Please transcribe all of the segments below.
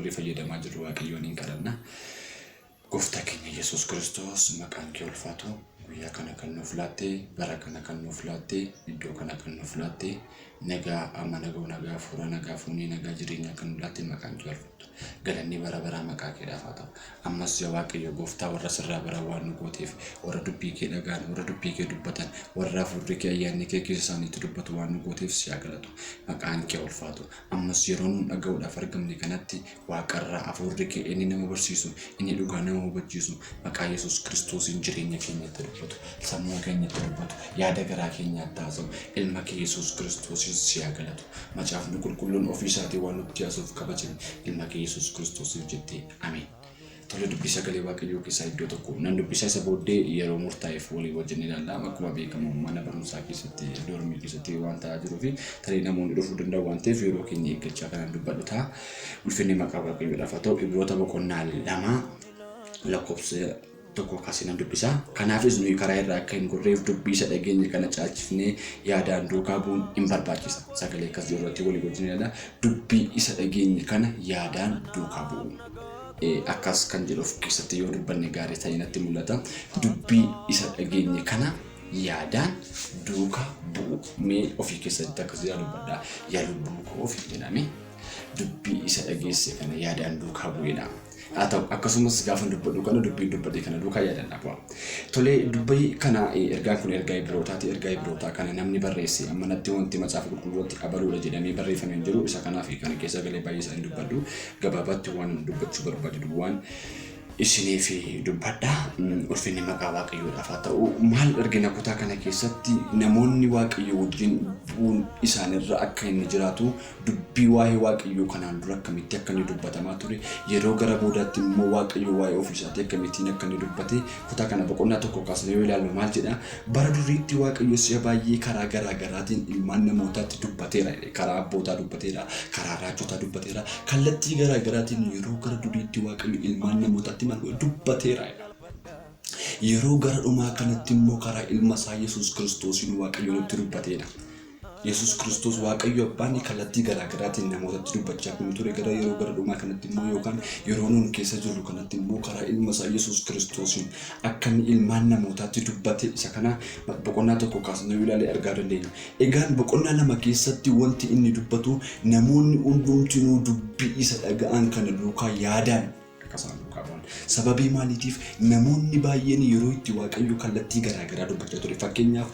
tollee fayyadamaa jirru Waaqayyoon hin kadhanna. Gooftaa keenya Yesuus Kiristoos maqaan kee ulfaatu guyyaa kana kan nuuf laatte bara kana kan nuuf laatte iddoo kana kan nuuf laatte nagaa amma nagaa fuura nagaa fuunii nagaa jireenya kan nuuf laatte maqaan kee ulfaatu galanni bara bara maqaa keedhaaf haa ta'u. Ammas yaa Waaqayyo gooftaa warra sirraa bara waan nu gooteef warra dubbii kee dhagaan warra dubbii kee dubbatan warra hafuurri kee ayyaanni kee keessa isaaniitti dubbatu waan nu gooteef si haa galatu maqaan kee ulfaatu. Ammas yeroo nu dhaga'uudhaaf argamne kanatti waaqarraa hafuurri kee inni nama barsiisu inni dhugaa nama hubachiisu maqaa Yesuus Kiristoosiin jireenya keenyatti dubbatu sammuu keenyatti dubbatu yaada garaa keenyaatti haasa'u ilma kee Yesuus Kiristoosiin si haa galatu. Macaafni qulqulluun ofii isaatii waan nutti haasuuf kabajame ilma kee Yesuus Kiristoosiif jettee ameen. Tole dubbii sagalee Waaqayyoo keessaa iddoo tokko nan dubbisa isa booddee yeroo murtaa'eef walii wajjin ilaallama. Akkuma beekamu mana barumsaa keessatti doormii keessatti waan ta'aa jiruu fi tarii namoonni dhufuu danda'u waan ta'eef yeroo keenya eeggachaa kan dubbadhu ta'a. Ulfinni maqaa Waaqayyoodhaaf haa ta'u. Ibroota boqonnaa 2 lakkoofsa tokko kaasinan dubbisa. Kanaafis nuyi karaa irraa akka hin gorreef dubbii isa dhageenye kana caalchifnee yaadaan duukaa bu'uun hin barbaachisa. Sagalee akkas jirurratti walii wajjin ilaalla. Dubbii isa dhageenye kana yaadaan duukaa bu'uun. Akkas kan jedhuuf keessatti yoo dubbanne gaarii ta'e natti mul'ata. Dubbii isa dhageenye kana yaadaan duukaa bu'u. Mee ofii keessatti akkas dubbadhaa yaa lubbuu koo ofii jedhame dubbii isa dhageesse kana yaadaan duukaa bu'edha. Haa ta'u akkasumas gaafa dubbadhu kana dubbii dubbadhe kana duukaa yaadaan dhabu'a. Tole dubbii kana ergaan kun ergaa Ibrootaati. Ergaa Ibrootaa kana namni barreesse ammanatti wanti macaafa qulqulluutti qabaluudha jedhamee barreeffamee hin jiru. Isa kanaaf kana keessa galee baay'ee isaan dubbadhu. Gabaabatti waan dubbachuu barbaadu waan isiniif dubbadha. Ulfinni maqaa Waaqayyoodhaaf haa ta'u. Maal argina kutaa kana keessatti namoonni Waaqayyo wajjin bu'uun isaanirra akka inni jiraatu dubbii waa'ee Waaqayyoo kanaan dura akkamitti akka inni dubbatamaa ture yeroo gara boodaatti immoo Waaqayyo waa'ee ofiisaatti akkamittiin akka inni dubbate kutaa kana boqonnaa tokko kaasnee yoo ilaallu maal jedha bara duriitti Waaqayyo si'a baay'ee karaa garaa garaatiin ilmaan namootaatti dubbateera. Karaa abbootaa dubbateera, karaa raajotaa dubbateera, kallattii garaa garaatiin yeroo gara duriitti Waaqayyo ilmaan namootaatti dubbateera. Yeroo gara dhumaa kanatti immoo karaa ilma isaa Yesuus Kiristoosiin Waaqayyo nutti dubbateera. Yesuus Kiristoos Waaqayyo abbaan kallattii garaa garaatiin namootatti dubbachaa kan ture gara yeroo gara dhumaa kanatti immoo yookaan yeroo nuun keessa jirru kanatti immoo karaa ilma isaa Yesuus Kiristoosiin akka inni ilmaan namootaatti dubbate isa kana boqonnaa tokko kaasnee ilaalee argaa dandeenya. Egaan boqonnaa 2 keessatti wanti inni dubbatu namoonni hundumtinuu dubbii isa dhaga'an kana duukaa yaadaan sababii maaliitiif namoonni baay'een yeroo itti Waaqayyo kallattii garaa garaa dubbachaa ture. Fakkeenyaaf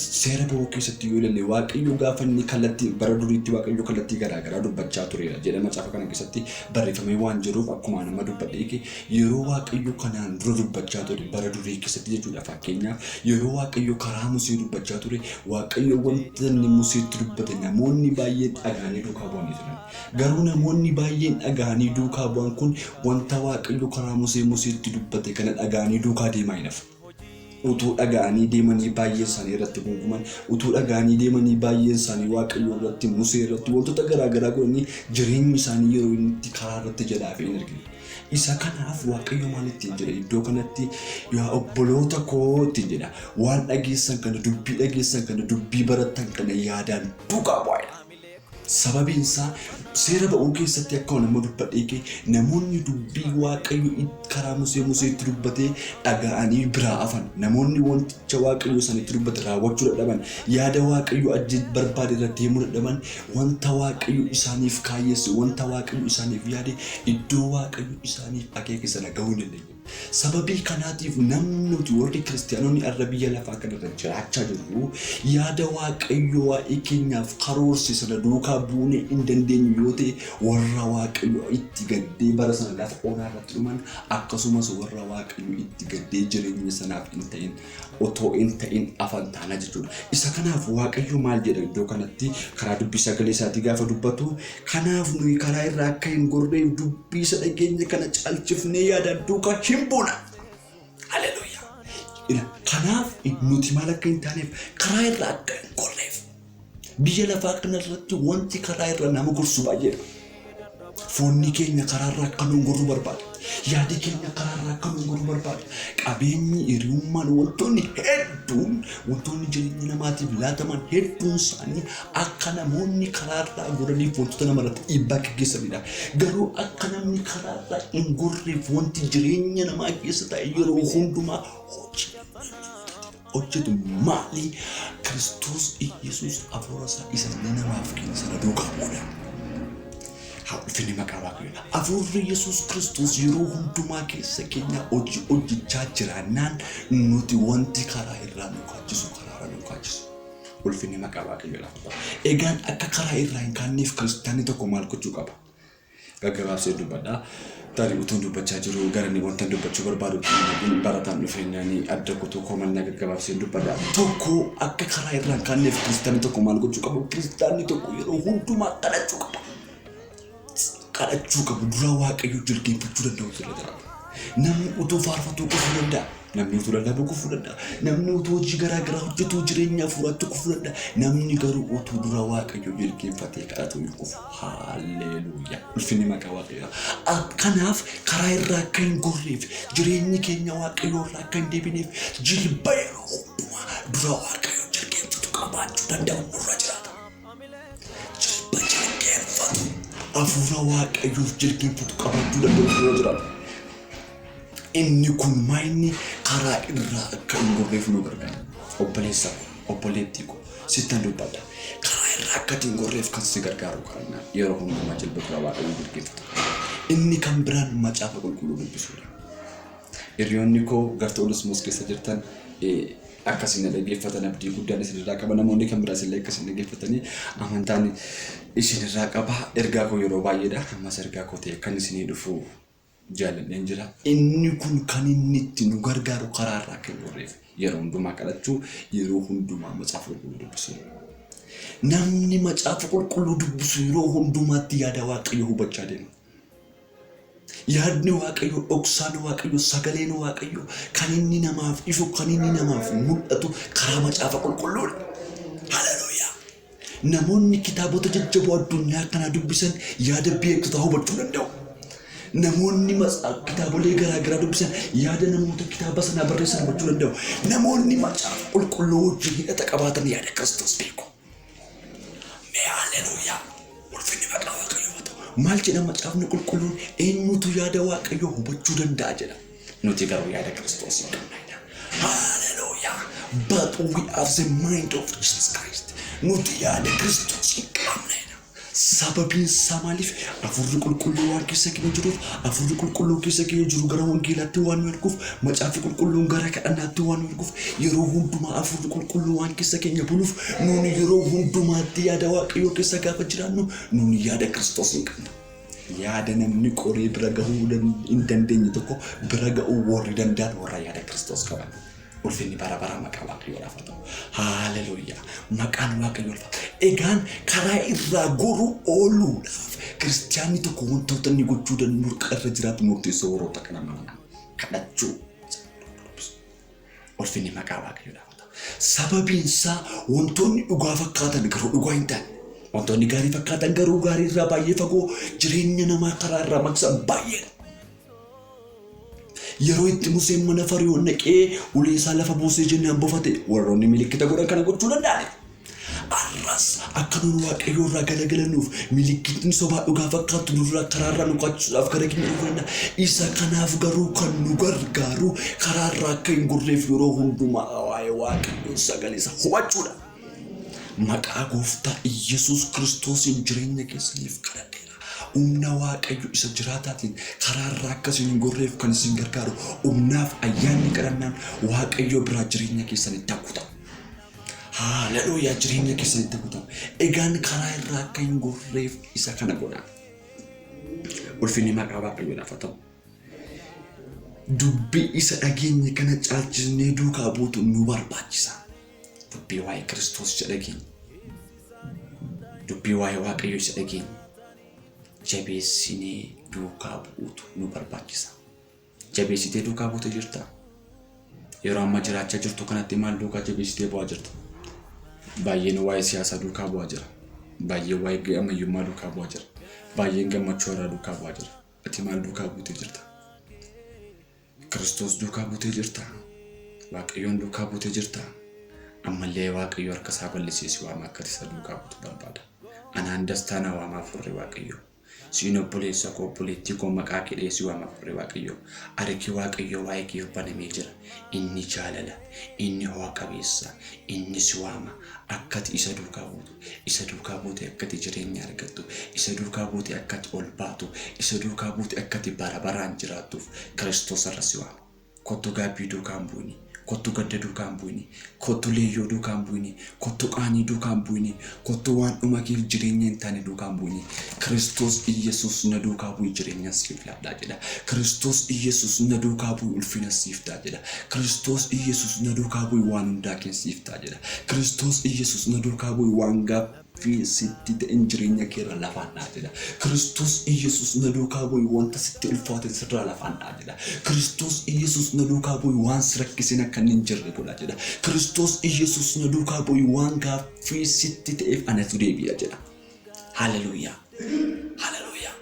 seera ba'uu keessatti yoo ilaalle Waaqayyo gaafa inni kallattii bara duriitti Waaqayyo kallattii garaa garaa dubbachaa tureera jedha macaafa kana keessatti barreeffamee waan jiruuf akkuma nama dubbadhee yeroo Waaqayyo kanaan dura dubbachaa ture bara durii keessatti jechuudha. Fakkeenyaaf yeroo Waaqayyo karaa Musee dubbachaa ture Waaqayyo wanta inni Museetti dubbate namoonni baay'een dhaga'anii duukaa bu'anii turan. Garuu namoonni baay'een dhaga'anii duukaa bu'an kun wanta Waaqayyo karaa Museetti dubbate kana dhaga'anii duukaa deemaa hin hafu. Utuu dhaga'anii deemanii baay'een isaanii irratti gunguman, utuu dhaga'anii deemanii baay'een isaanii Waaqayyo irratti Musee irratti wantoota garaa garaa godhanii jireenyi isaanii yeroo inni karaa irratti jedhaa fi hin argine. Isa kanaaf Waaqayyo maal ittiin jedha iddoo kanatti yaa obboloota koo ittiin jedha waan dhageessan kana dubbii dhageessan kana dubbii baratan kana yaadaan duukaa bu'aa. Sababiin isaa seera ba'uu keessatti akka nama dubbadhee namoonni dubbii Waaqayyo karaa Museetti dubbatee dhaga'anii biraa hafan namoonni wanticha Waaqayyo sanitti dubbate raawwachuu dadhaban yaada Waaqayyo ajjeet barbaade irra deemuu dadhaban wanta Waaqayyo isaaniif kaayyeesse wanta Waaqayyo isaaniif yaade iddoo Waaqayyo isaaniif akeeke sana gahuu hin dandeenye. Sababii kanaatiif namni warri kiristaanonni arra biyya lafaa kanarra jiraachaa jiru yaada Waaqayyo waa'ee keenyaaf karoorse sana duukaa buunee hin dandeenyu yoo ta'e warra Waaqayyo itti gaddee bara sana lafa onaa irratti dhuman akkasumas warra Waaqayyo itti gaddee jireenya sanaaf hin ta'in otoo hin ta'in afan taana jechuudha. Isa kanaaf Waaqayyo maal jedha iddoo kanatti karaa dubbii sagalee isaatii gaafa dubbatu kanaaf nuyi karaa irraa akka hin gorreef dubbii isa dhageenye kana caalchifnee yaadaan duukaa hin buuna. Haleluuyaa. Kanaaf nuti maal akka hin taaneef karaa irraa akka hin gorreef biyya lafaa kanarratti wanti karaa irra nama gorsu baay'eedha. Foonni keenya karaarraa akka nu gorru barbaada. Yaadi keenya karaarraa akka nu gorru barbaada. Qabeenyi hiriyummaan wantoonni hedduun wantoonni jireenya namaatiif laataman hedduun isaanii akka namoonni karaarraa goraniif wantoota namarratti dhiibbaa gaggeessanidha. Garuu akka namni karaarraa hin gorreef wanti jireenya namaa keessa ta'e yeroo hundumaa hojjetu maali? Kiristoos Iyyasuus hafuura isaa isa namaaf kenne sana duukaa bu'uudha. Ulfinni maqaa Waaqayyoo. Hafuurri Yesuus Kiristoos yeroo hundumaa keessa keenya hojjechaa jiraannaan nuti wanti karaa irraa nu kaachisu karaarra nu kaachisu. Ulfinni maqaa Waaqayyoo. Egaan akka karaa irraa hin kaanneef kiristaanni tokko maal gochuu qaba? Gaggabaabsee dubbadhaa. Tarii utuun dubbachaa jiru garanii wanta dubbachuu barbaadu barataan dhufeenyaanii adda kutuu koomannaa gaggabaabsee dubbadhaa. Tokko akka karaa irraa hin kaanneef kiristaanni tokko maal gochuu qaba? Kiristaanni tokko yeroo hundumaa kadhachuu qaba. Kadhachuu qabu dura Waaqayyo jilbeenfachuu danda'u jira. Namni utuu faarfatu kufuu danda'a. Namni utuu lallabuu kufuu danda'a. Namni utuu hojii garaagaraa hojjetu jireenya hafuuraatti kufuu danda'a. Namni garuu utuu dura Waaqayyo jilbeenfatee kadhatu hin kufu. Haalleluuyaa. Ulfinni maqaa Waaqayyoo. Kanaaf karaa irraa akka hin gorreef jireenyi keenya Waaqayyo irraa akka hin deebineef jilba yeroo hundumaa dura Waaqayyo jilbeenfatu qabaachuu danda'u nurra jiraata. Jilba jilbeenfatu. Hafuura Waaqayyoof jilbeenfatu qabaachuu danda'u jiraata. Inni kun maayini karaa irraa akka hin gorreef nu gargaara. Obboleessa obboleettii ko sittan dubbadha. Karaa irraa akka hin gorreef kan si gargaaru kana yeroo hundumaa jilba dura Waaqayyoo jilbeenfatu. Inni kan biraan macaafa qulqulluu dubbisuudha. Hiriyoonni koo Ortodoksii keessa jirtan akkasiin dhaggeeffatan abdii guddaan isinirraa qaba. Namoonni kan biraas illee akkasiin dhaggeeffatanii amantaan isinirraa qaba. Ergaa koo yeroo baay'eedha. Ammas ergaa koo ta'e kan isinii dhufu jaalladheen jira. Inni kun kan inni itti nu gargaaru karaa irraa akka hin gorreef yeroo hundumaa kadhachuu, yeroo hundumaa macaafa qulqulluu dubbisuu. Namni macaafa qulqulluu dubbisu yeroo hundumaatti yaada Waaqayyoo hubachaa deema. Yaadni Waaqayyoo, dhoksaan Waaqayyoo, sagaleen Waaqayyoo kan inni namaaf ifu, kan inni namaaf mul'atu karaa macaafa qulqulluudha. Haleluuyaa. Namoonni kitaabota jajjaboo addunyaa kana dubbisan yaada beektotaa hubachuu danda'u. Namoonni kitaabolee garaagaraa dubbisan yaada namoota kitaaba sana barreessan hubachuu danda'u. Namoonni macaafa qulqulluu wajjin hidhata qabaatan yaada Kiristoos beeku. Haleluuyaa. Ulfinni maqaa Waaqayyoo. Maal jedha macaafni qulqulluun? Eenyutu yaada Waaqayyoo hubachuu danda'a jedha. Nuti garuu yaada Kiristoos hin qabnedha. Haleluuyaa. But we have the mind of Jesus Christ. Nuti yaada Kiristoos hin qabnedha. Sababiin isaa maaliif? Hafuurri qulqulluu waan keessa keenya jiruuf, hafuurri qulqulluu keessa keenya jiru gara wangeelaatti waan nu erguuf, macaafni qulqulluun gara kadhannaatti waan nu erguuf, yeroo hundumaa hafuurri qulqulluu waan keessa keenya buluuf, nuuni yeroo hundumaatti yaada Waaqayyoo keessa gaafa jiraannu, nuuni yaada Kiristoos hin qabna. Yaada namni qoree bira gahuu hin dandeenye tokko bira gahuu warri danda'an warra yaada Kiristoos qaban. Ulfinni bara bara maqaa Waaqayyoodhaaf haa ta'u. Haleluuyaa. Maqaan Waaqayyoo ulfaata. Egaan karaa irraa goruu ooluudhaaf kiristaanni tokko wantoota inni gochuu danda'u irra jiraatu murteessoo warroota kana mana kadhachuu. Ulfinni maqaa Waaqayyoodhaaf haa ta'u. Sababiin isaa wantoonni dhugaa fakkaatan garuu dhugaa hin taane. Wantoonni gaarii fakkaatan garuu gaarii irraa baay'ee fagoo jireenya namaa karaa irraa maqsan baay'eedha. Yeroo itti Museen mana Fara'oon naqee ulee isaa lafa buusee jennaan bofate warroonni milikkita godhan kana gochuu danda'an. Arras akka nuyi Waaqayyoo irraa galagalannuuf milikkitni sobaa dhugaa fakkaatu nurraa karaa irraa nu kaachisuudhaaf gara keenya dhufuu danda'a. Isa kanaaf garuu kan nu gargaaru karaa irraa akka hin gorreef yeroo hundumaa waa'ee Waaqayyoo sagalee isaa hubachuudha. Maqaa Gooftaa Iyyasuus Kiristoosiin jireenya keessaniif kadhadheera. Humna Waaqayyo isa jiraataatiin karaa irraa akkasiin hin gorreef kan isin gargaaru humnaaf ayyaanni kadhannaan Waaqayyo biraa jireenya keessanitti haguuta. Haleluuyaa. Jireenya keessanitti haguuta. Egaan karaa irraa akka hin gorreef isa kana godhaa. Ulfinni maqaa Waaqayyoodhaaf haa ta'u. Dubbii isa dhageenye kana caalchisnee duukaa buutu nu barbaachisa. Dubbii waa'ee Kiristoos isa dhageenye. Dubbii waa'ee Waaqayyo isa dhageenye. Jabeessinee duukaa buutu nu barbaachisa. Jabeessitee duukaa buute jirta. Yeroo amma jiraachaa jirtu kanatti maal duukaa jabeessitee bu'aa jirta? Baay'een waa'ee siyaasaa duukaa bu'aa jira. Baay'ee waa'ee ammayyummaa duukaa bu'aa jira. baay'een gammachuu irraa duukaa bu'aa jira. Ati maal duukaa buutee jirta? Kiristoos duukaa buutee jirta? Waaqayyoon duukaa buutee jirta? Ammallee Waaqayyo harka isaa bal'isee si waama akka isa duukaa buutu barbaada. Anaan dastaa na waama Hafuurri Waaqayyo. Siin obboleessa koo obboleettii koo maqaa kee si waama Hafuurri Waaqayyo. Harki Waaqayyo waa'ee kee banamee jira. Inni jaalala, inni ho'a qabeessa, inni si waama akkati isa duukaa buutu, isa duukaa buute akkati jireenya argattu, isa duukaa buute akkati ol baatu, isa duukaa buute akkati bara baraan jiraattuuf Kiristoos irra si waama. Kottu gaabbii duukaan bu'ini, kottu gadda duukaan bu'ini, kottu leeyyoo duukaan bu'ini, kottu qaanii duukaan bu'ini, kottu waan dhuma keef jireenya hin taane duukaan bu'ini. Kiristoos Iyesuus na duukaa bu'i jireenya siif laadhaa jedha. Kiristoos Iyesuus na duukaa bu'i ulfina siif ta'a jedha. Kiristoos Iyesuus na duukaa bu'i waan hundaa siif ta'a jedha. Kiristoos Iyesuus na duukaa bu'i waan gaaffii sitti ta'in jireenya keerra lafaan dha'a jedha. Kiristoos Iyesuus na duukaa bu'i wanta sitti ulfaate sirraa lafaan dha'a jedha. Kiristoos Iyesuus na duukaa bu'i waan si rakkisin akka hin jirre godha jedha. Kiristoos Iyesuus na duukaa bu'i waan gaaffii sitti ta'eef anatu deebi'a jedha. Haleluuyaa. Haleluuyaa.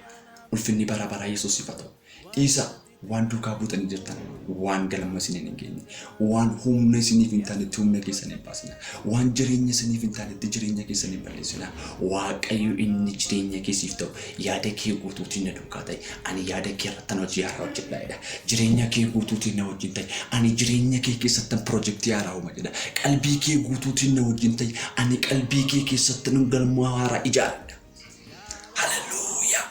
Ulfinni bara bara Yesuusiif haa ta'u. Dhiisa waan duukaa buutanii jirtan, waan galma isiniin hin geenye, waan humna isiniif hin taanetti humna keessan hin baasina, waan jireenya isiniif hin taanetti jireenya keessan hin balleessina. Waaqayyo inni jireenya keessiif ta'u yaada kee guutuutiin na duukaa ta'e, ani yaada kee irratti hojii haaraa hojjedha jedha. Jireenya kee guutuutiin na wajjin ta'e, ani jireenya kee keessatti piroojeektii haaraa uuma jedha. Qalbii kee guutuutiin na wajjin ta'e, ani qalbii kee keessatti galma haaraa ijaaradha. Haleluuyaa.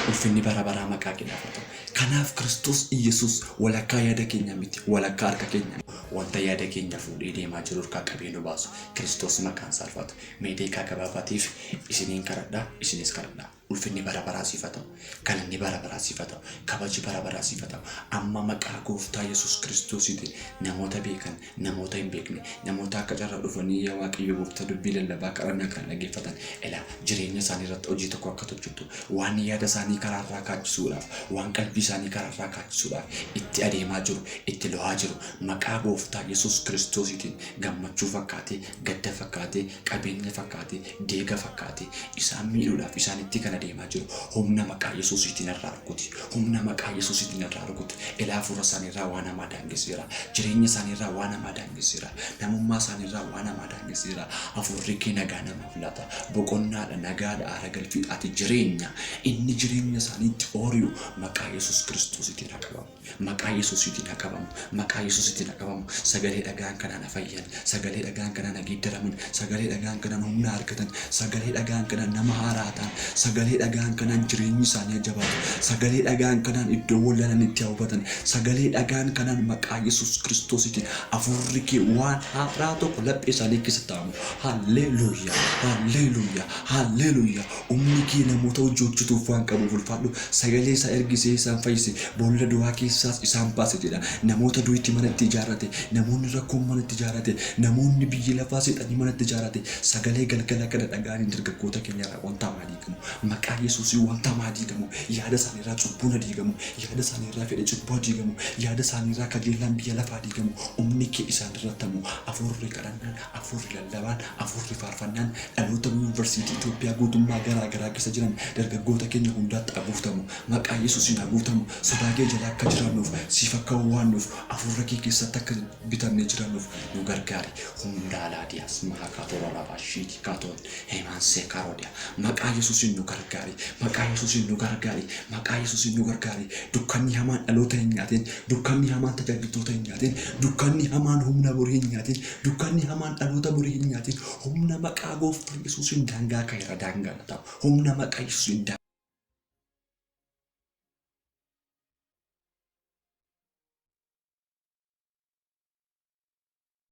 Ulfinni bara baraa maqaa kee dhaafatu. Kanaaf Kiristoos Iyesuus walakkaa yaada keenya miti, walakkaa harka keenya. Wanta yaada keenya fuudhee deemaa jiru harkaa qabee nu baasu Kiristoos maqaan salphatu. Mee deekaa gabaabaatiif isiniin kadhadhaa, isinis kadhadhaa. Ulfinni bara baraa siif haa ta'u, galanni bara baraa siif haa ta'u, kabaji bara baraa siif haa ta'u. Amma maqaa Gooftaa Yesuus Kiristoosiitiin namoota beekan, namoota hin beekne, namoota akka carraa dhufanii yaa Waaqayyo Gooftaa dubbii lallabaa kadhannaa kan dhaggeeffatan ilaa jireenya isaanii irratti hojii tokko akka hojjettu, waan yaada isaanii karaarraa kaachisuudhaaf, waan qalbii isaanii karaarraa kaachisuudhaaf itti adeemaa jiru, itti lo'aa jiru. Maqaa Gooftaa Yesuus Kiristoosiitiin gammachuu fakkaatee, gadda fakkaatee, qabeenya fakkaatee, deega fakkaatee isaan miidhuudhaaf isaanitti kan adeemaa jiru humna maqaa Yesuusiitiin irraa arguuti. Humna maqaa Yesuusiitiin irraa arguuti. Ilaa fuula isaanii irraa waan hamaa daangesseera. Jireenya isaanii irraa waan hamaa daangesseera. Namummaa isaanii irraa waan hamaa daangesseera. Hafuurri kee nagaa namaaf laata. Boqonnaadha, nagaadha, aara galfiidhaati jireenya. Inni jireenya isaaniitti ooriyu maqaa Yesuus Kiristoosiitiin haa qabamu. Maqaa Yesuusiitiin haa qabamu. Maqaa Yesuusiitiin haa qabamu. Sagalee dhagaan kanaan fayyan. Sagalee dhagaan kanaan geeddaraman. Sagalee dhagaan kanaan humna argatan. Sagalee dhagaan kanaan nama haaraa ta'an. Sagalee dhagaan kanaan jireenyi isaanii jabaatu. Sagalee dhagaan kanaan iddoo wallanan itti hawwatan. Sagalee dhagaan kanaan maqaa Yesuus Kiristoosiitiin hafuurri kee waan haaraa tokko laphee isaanii keessa ta'amu. Halleluuyaa. Halleluuyaa. Halleluuyaa. Humni kee namoota hojii hojjetuuf waan qabuuf ulfaadhu. Sagalee isaa ergisee isaan fayyise. Boolla du'aa keessaas isaan baase jedha. Namoota du'itti manatti ijaarrate. Namoonni rakkoon manatti ijaarrate. Namoonni biyya lafaa seexanii manatti ijaarrate. Sagalee galgala kana dhagaaniin dargaggoota keenya irraa wanta maalii gamu. Maqaa Yesuusii wanta maalii gamu. Yaada isaanii irraa cubbuun diigamu. Yaada isaanii irraa fedha cubbuu diigamu. Yaada isaanii irraa kajeellaan biyya lafaa diigamu. Humni kee isaan irratti hamu. Hafuurri kadhannaan, hafuurri lallabaan, hafuurri faarfannaan dhaloota yuunivarsiitii Itoophiyaa guutummaa garaa garaa keessa jiran dargaggoota keenya hundaatti haguutamu. Maqaa Yesuusiin haguutamu. Sodaa kee jala akka jiraannuuf, siif akka waannuuf, hafuura kee keessatti akka bitamnee jiraannuuf nu gargaari. Hundaala diyaas mahakaatoora labaashiiti kaatoon heemaansee karoodiya. Maqaa Yesuusiin nu gargaari. Maqaa Yesuusiin nu gargaari. Maqaa Yesuusiin nu gargaari. Dukkanni hamaan dhaloota hin nyaatin. Dukkanni hamaan tajaajiltoota hin nyaatin. Dukkanni hamaan humna borii hin nyaatin. Dukkanni hamaan dhaloota borii hin nyaatin. Humna maqaa Gooftaa Yesuusiin daangaa kaira daangaa ta'u. Humna maqaa Yesuusiin